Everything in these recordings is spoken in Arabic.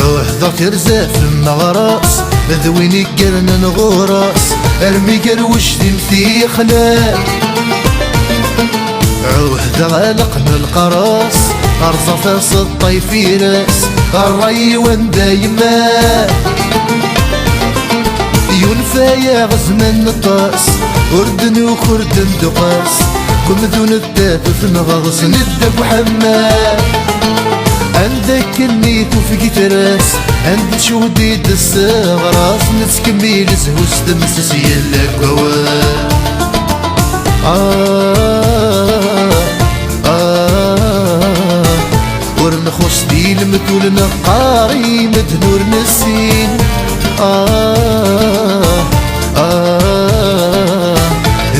وحدة ترزاف المغراس ذويني قرن نغوراس ارمي قروش تمثي خلال عوهدة غلقنا القراص أرزا فاس الطيف راس الري وان دايما ينفى يا غزمان الطاس أردن وخردن دقاس كم ذون الدافف نغص ندب وحمال عندك النيت وفي تراس عند شوديد الصغراس نتكمل زهوس تمسس يلا قوال ورنخص دي المثول نقاري مدنور نسين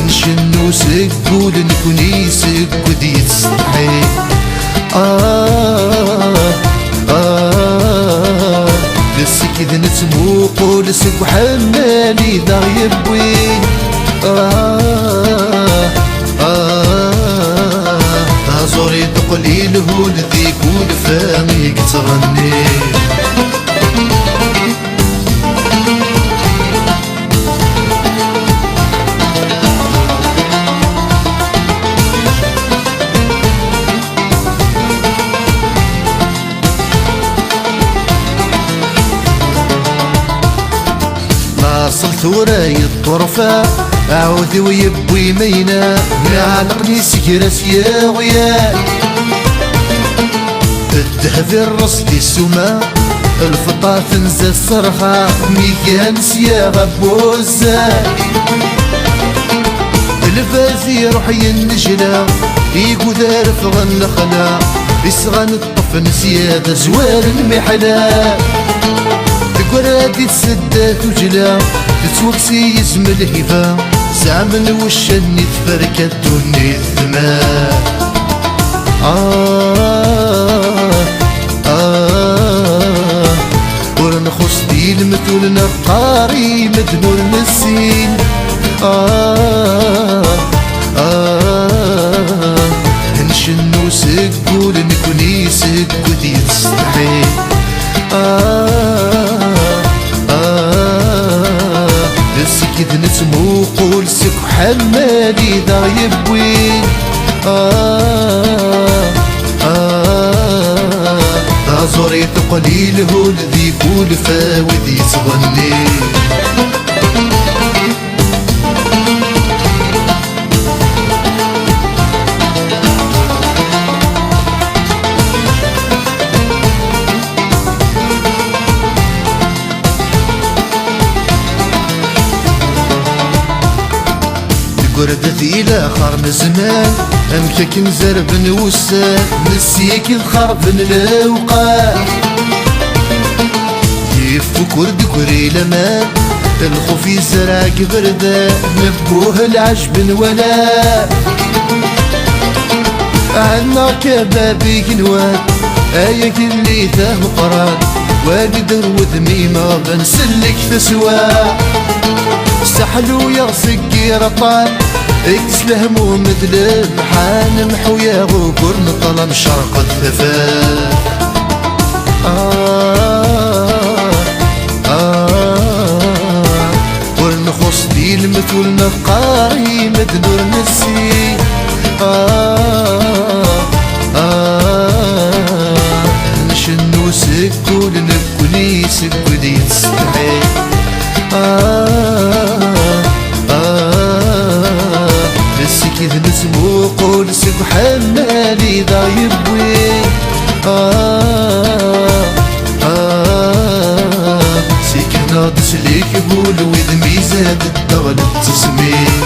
نشنو سكود نكوني سكود يتستحي لسك إذا نتموقو لسك وحمالي ذا يبوين زوري تقليل هو لذيك ولفاميك تغني صلت وراي الطرفة أعوذ ويبوي مينا نعلقني سكرس يا غيال الدهب الرصدي السما الفطا تنزل الصرخة ميكان سيا غبوزال الفازي روحي النجلة يقو دار فغن الخلا يسغن الطفن سيادة زوار المحلا قرادي تسدات وجلا تتوكسي يزم الهفا زعمن وشني تفركت دوني الثماء ورنخص دي المثول نقاري مدنور نسين نشنو سكول نكوني سكود يتستحي لسك إذ نتموقو لسك وحمالي ذا يبوين زوري تقليل هو لذيك ولفاوذ يتغني قردت إلى خرم زمان أمكك نزرب نوسان نسيك الخرب الأوقات يفك ورد كري لمان الخوف يزرع بردا نبوه العجب ولا عنا كبابي قنوان آيك اللي ذاه قران واقدر وذمي ما بنسلك تسوى سحلو يغسق رطان اكس الهموم مثل المحان محو يا غبر نطلم شرق الثفاء ورنخص دي المثول نقاري مدنور نسي نشنو سكول نكوني سكول يتستحي لسك إذ نتموقو لسك وحمالي ذا يبوي سيك ناضس ليك بول وإذ ميزاد الدغل التسمين